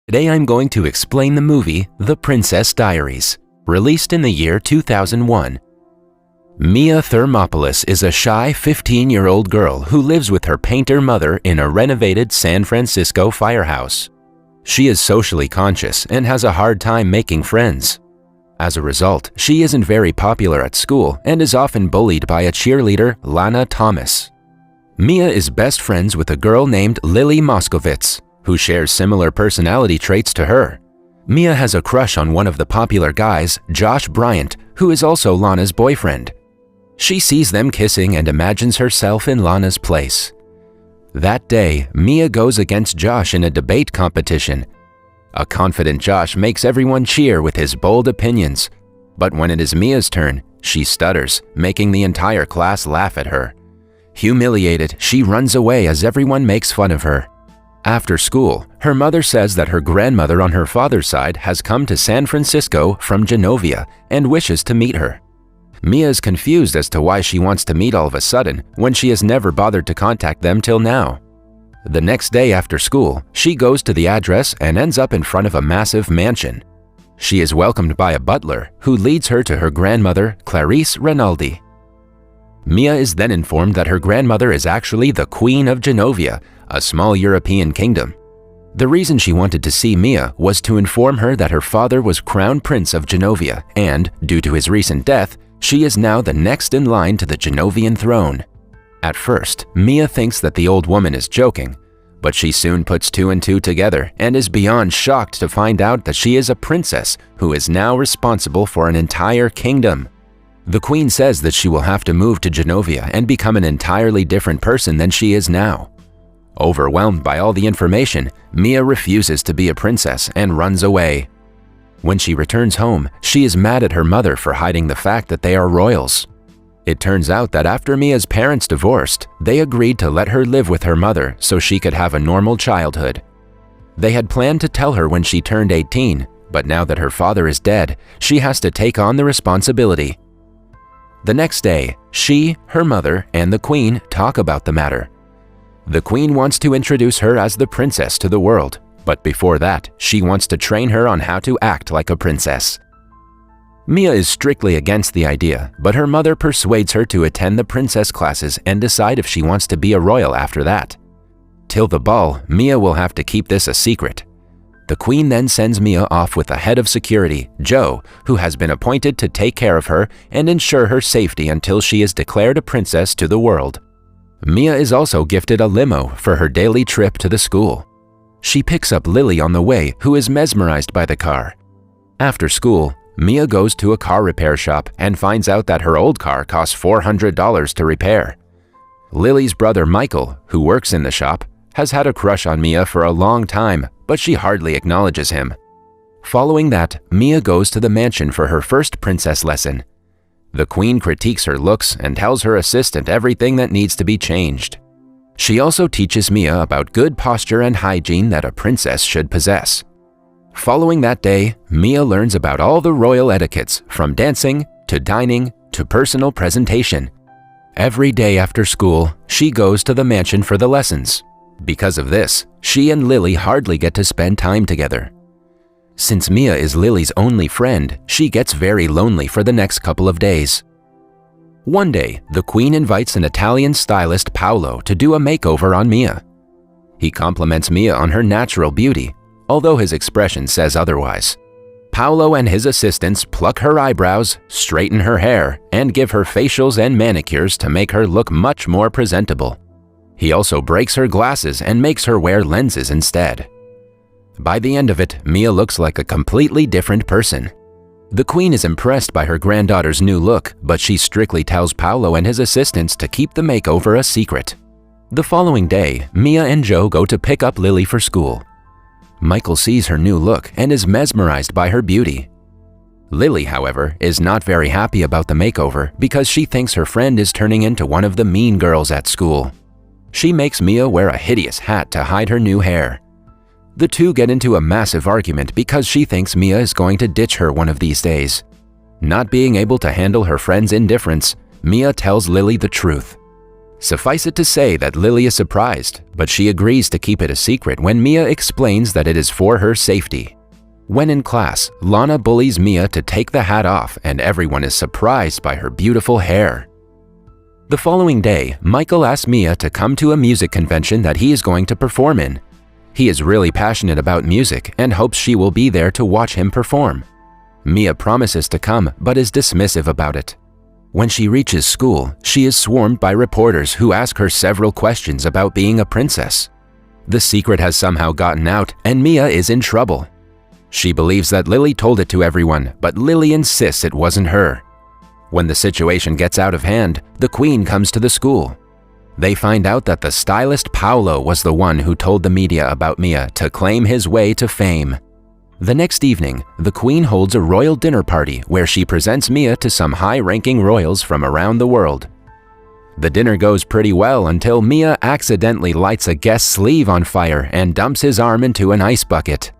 Today I'm going to explain the movie The Princess Diaries, released in the year 2001. Mia Thermopolis is a shy 15-year-old girl who lives with her painter mother in a renovated San Francisco firehouse. She is socially conscious and has a hard time making friends. As a result, she isn't very popular at school and is often bullied by a cheerleader, Lana Thomas. Mia is best friends with a girl named Lily Moskowitz, who shares similar personality traits to her. Mia has a crush on one of the popular guys, Josh Bryant, who is also Lana's boyfriend. She sees them kissing and imagines herself in Lana's place. That day, Mia goes against Josh in a debate competition. A confident Josh makes everyone cheer with his bold opinions, but when it is Mia's turn, she stutters, making the entire class laugh at her. Humiliated, she runs away as everyone makes fun of her. After school, her mother says that her grandmother on her father's side has come to San Francisco from Genovia and wishes to meet her. Mia is confused as to why she wants to meet all of a sudden when she has never bothered to contact them till now. The next day after school, she goes to the address and ends up in front of a massive mansion. She is welcomed by a butler who leads her to her grandmother, Clarice Rinaldi. Mia is then informed that her grandmother is actually the Queen of Genovia, a small European kingdom. The reason she wanted to see Mia was to inform her that her father was Crown Prince of Genovia and, due to his recent death, she is now the next in line to the Genovian throne. At first, Mia thinks that the old woman is joking, but she soon puts two and two together and is beyond shocked to find out that she is a princess who is now responsible for an entire kingdom. The queen says that she will have to move to Genovia and become an entirely different person than she is now. Overwhelmed by all the information, Mia refuses to be a princess and runs away. When she returns home, she is mad at her mother for hiding the fact that they are royals. It turns out that after Mia's parents divorced, they agreed to let her live with her mother so she could have a normal childhood. They had planned to tell her when she turned 18, but now that her father is dead, she has to take on the responsibility. The next day, she, her mother, and the queen talk about the matter. The queen wants to introduce her as the princess to the world, but before that, she wants to train her on how to act like a princess. Mia is strictly against the idea, but her mother persuades her to attend the princess classes and decide if she wants to be a royal after that. Till the ball, Mia will have to keep this a secret. The queen then sends Mia off with the head of security, Joe, who has been appointed to take care of her and ensure her safety until she is declared a princess to the world. Mia is also gifted a limo for her daily trip to the school. She picks up Lily on the way, who is mesmerized by the car. After school, Mia goes to a car repair shop and finds out that her old car costs $400 to repair. Lily's brother Michael, who works in the shop, has had a crush on Mia for a long time, but she hardly acknowledges him. Following that, Mia goes to the mansion for her first princess lesson. The queen critiques her looks and tells her assistant everything that needs to be changed. She also teaches Mia about good posture and hygiene that a princess should possess. Following that day, Mia learns about all the royal etiquettes, from dancing to dining to personal presentation. Every day after school, she goes to the mansion for the lessons. Because of this, she and Lily hardly get to spend time together. Since Mia is Lily's only friend, she gets very lonely for the next couple of days. One day, the queen invites an Italian stylist, Paolo, to do a makeover on Mia. He compliments Mia on her natural beauty, although his expression says otherwise. Paolo and his assistants pluck her eyebrows, straighten her hair, and give her facials and manicures to make her look much more presentable. He also breaks her glasses and makes her wear lenses instead. By the end of it, Mia looks like a completely different person. The queen is impressed by her granddaughter's new look, but she strictly tells Paolo and his assistants to keep the makeover a secret. The following day, Mia and Joe go to pick up Lily for school. Michael sees her new look and is mesmerized by her beauty. Lily, however, is not very happy about the makeover because she thinks her friend is turning into one of the mean girls at school. She makes Mia wear a hideous hat to hide her new hair. The two get into a massive argument because she thinks Mia is going to ditch her one of these days. Not being able to handle her friend's indifference, Mia tells Lily the truth. Suffice it to say that Lily is surprised, but she agrees to keep it a secret when Mia explains that it is for her safety. When in class, Lana bullies Mia to take the hat off, and everyone is surprised by her beautiful hair. The following day, Michael asks Mia to come to a music convention that he is going to perform in. He is really passionate about music and hopes she will be there to watch him perform. Mia promises to come but is dismissive about it. When she reaches school, she is swarmed by reporters who ask her several questions about being a princess. The secret has somehow gotten out and Mia is in trouble. She believes that Lily told it to everyone, but Lily insists it wasn't her. When the situation gets out of hand, the Queen comes to the school. They find out that the stylist Paolo was the one who told the media about Mia to claim his way to fame. The next evening, the Queen holds a royal dinner party where she presents Mia to some high-ranking royals from around the world. The dinner goes pretty well until Mia accidentally lights a guest's sleeve on fire and dumps his arm into an ice bucket.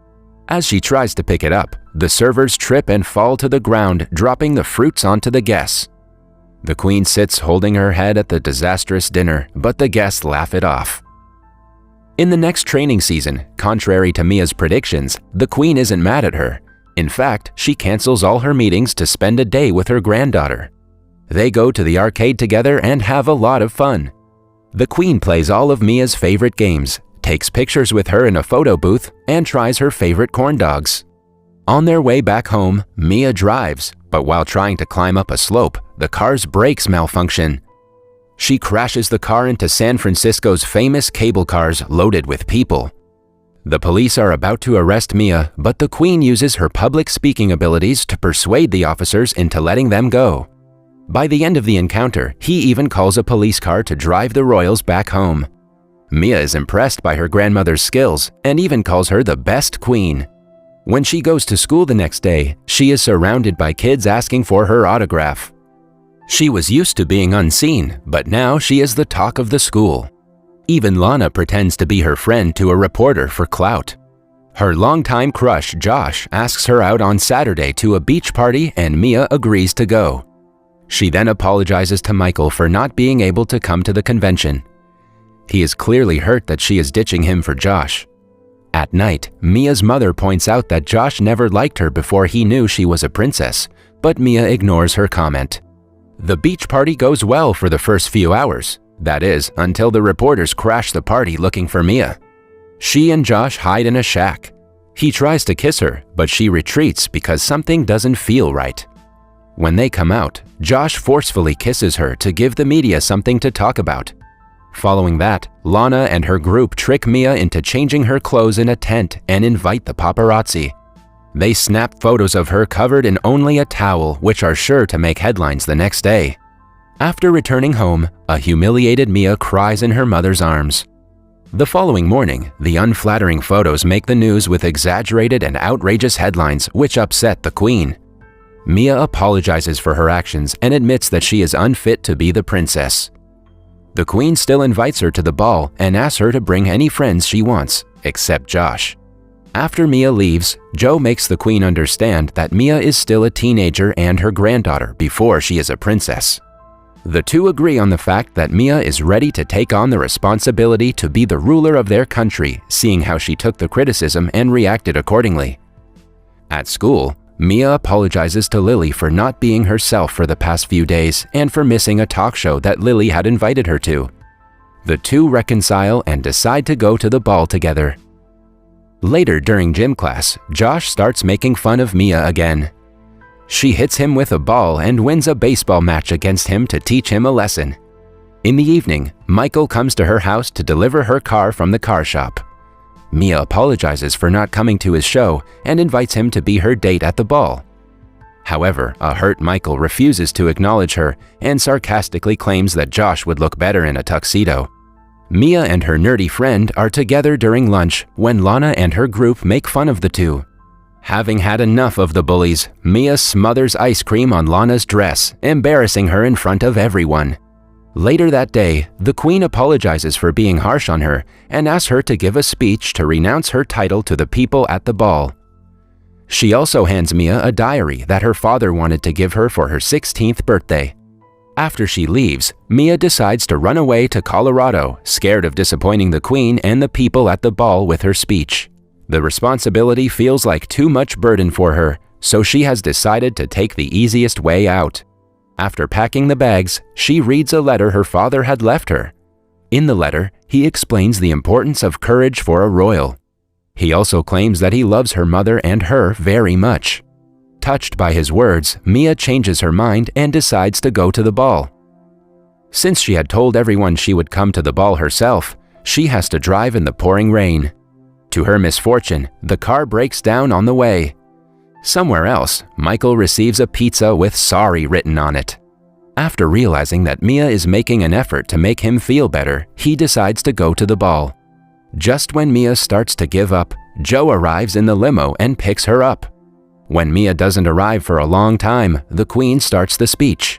As she tries to pick it up, the servers trip and fall to the ground, dropping the fruits onto the guests. The Queen sits holding her head at the disastrous dinner, but the guests laugh it off. In the next training season, contrary to Mia's predictions, the Queen isn't mad at her. In fact, she cancels all her meetings to spend a day with her granddaughter. They go to the arcade together and have a lot of fun. The Queen plays all of Mia's favorite games, takes pictures with her in a photo booth, and tries her favorite corn dogs. On their way back home, Mia drives, but while trying to climb up a slope, the car's brakes malfunction. She crashes the car into San Francisco's famous cable cars loaded with people. The police are about to arrest Mia, but the Queen uses her public speaking abilities to persuade the officers into letting them go. By the end of the encounter, he even calls a police car to drive the royals back home. Mia is impressed by her grandmother's skills and even calls her the best queen. When she goes to school the next day, she is surrounded by kids asking for her autograph. She was used to being unseen, but now she is the talk of the school. Even Lana pretends to be her friend to a reporter for clout. Her longtime crush, Josh, asks her out on Saturday to a beach party and Mia agrees to go. She then apologizes to Michael for not being able to come to the convention. He is clearly hurt that she is ditching him for Josh. At night, Mia's mother points out that Josh never liked her before he knew she was a princess, but Mia ignores her comment. The beach party goes well for the first few hours, that is, until the reporters crash the party looking for Mia. She and Josh hide in a shack. He tries to kiss her, but she retreats because something doesn't feel right. When they come out, Josh forcefully kisses her to give the media something to talk about. Following that, Lana and her group trick Mia into changing her clothes in a tent and invite the paparazzi. They snap photos of her covered in only a towel, which are sure to make headlines the next day. After returning home, a humiliated Mia cries in her mother's arms. The following morning, the unflattering photos make the news with exaggerated and outrageous headlines which upset the Queen. Mia apologizes for her actions and admits that she is unfit to be the princess. The Queen still invites her to the ball and asks her to bring any friends she wants, except Josh. After Mia leaves, Joe makes the Queen understand that Mia is still a teenager and her granddaughter before she is a princess. The two agree on the fact that Mia is ready to take on the responsibility to be the ruler of their country, seeing how she took the criticism and reacted accordingly. At school, Mia apologizes to Lily for not being herself for the past few days and for missing a talk show that Lily had invited her to. The two reconcile and decide to go to the ball together. Later during gym class, Josh starts making fun of Mia again. She hits him with a ball and wins a baseball match against him to teach him a lesson. In the evening, Michael comes to her house to deliver her car from the car shop. Mia apologizes for not coming to his show and invites him to be her date at the ball. However, a hurt Michael refuses to acknowledge her and sarcastically claims that Josh would look better in a tuxedo. Mia and her nerdy friend are together during lunch when Lana and her group make fun of the two. Having had enough of the bullies, Mia smothers ice cream on Lana's dress, embarrassing her in front of everyone. Later that day, the Queen apologizes for being harsh on her and asks her to give a speech to renounce her title to the people at the ball. She also hands Mia a diary that her father wanted to give her for her 16th birthday. After she leaves, Mia decides to run away to Colorado, scared of disappointing the queen and the people at the ball with her speech. The responsibility feels like too much burden for her, so she has decided to take the easiest way out. After packing the bags, she reads a letter her father had left her. In the letter, he explains the importance of courage for a royal. He also claims that he loves her mother and her very much. Touched by his words, Mia changes her mind and decides to go to the ball. Since she had told everyone she would come to the ball herself, she has to drive in the pouring rain. To her misfortune, the car breaks down on the way. Somewhere else, Michael receives a pizza with "sorry" written on it. After realizing that Mia is making an effort to make him feel better, he decides to go to the ball. Just when Mia starts to give up, Joe arrives in the limo and picks her up. When Mia doesn't arrive for a long time, the queen starts the speech.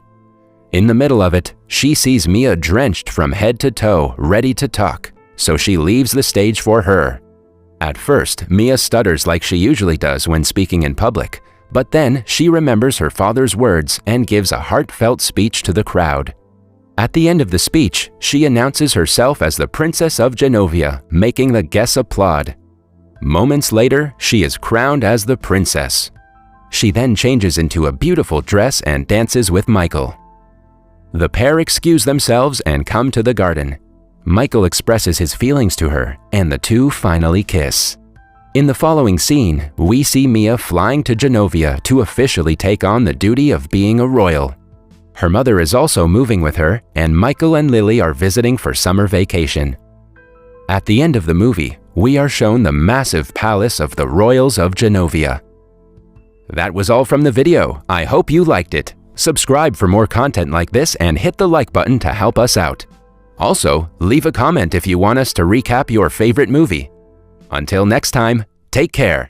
In the middle of it, she sees Mia drenched from head to toe, ready to talk, so she leaves the stage for her. At first, Mia stutters like she usually does when speaking in public, but then she remembers her father's words and gives a heartfelt speech to the crowd. At the end of the speech, she announces herself as the Princess of Genovia, making the guests applaud. Moments later, she is crowned as the princess. She then changes into a beautiful dress and dances with Michael. The pair excuse themselves and come to the garden. Michael expresses his feelings to her, and the two finally kiss. In the following scene, we see Mia flying to Genovia to officially take on the duty of being a royal. Her mother is also moving with her, and Michael and Lily are visiting for summer vacation. At the end of the movie, we are shown the massive palace of the Royals of Genovia. That was all from the video. I hope you liked it. Subscribe for more content like this and hit the like button to help us out. Also, leave a comment if you want us to recap your favorite movie. Until next time, take care.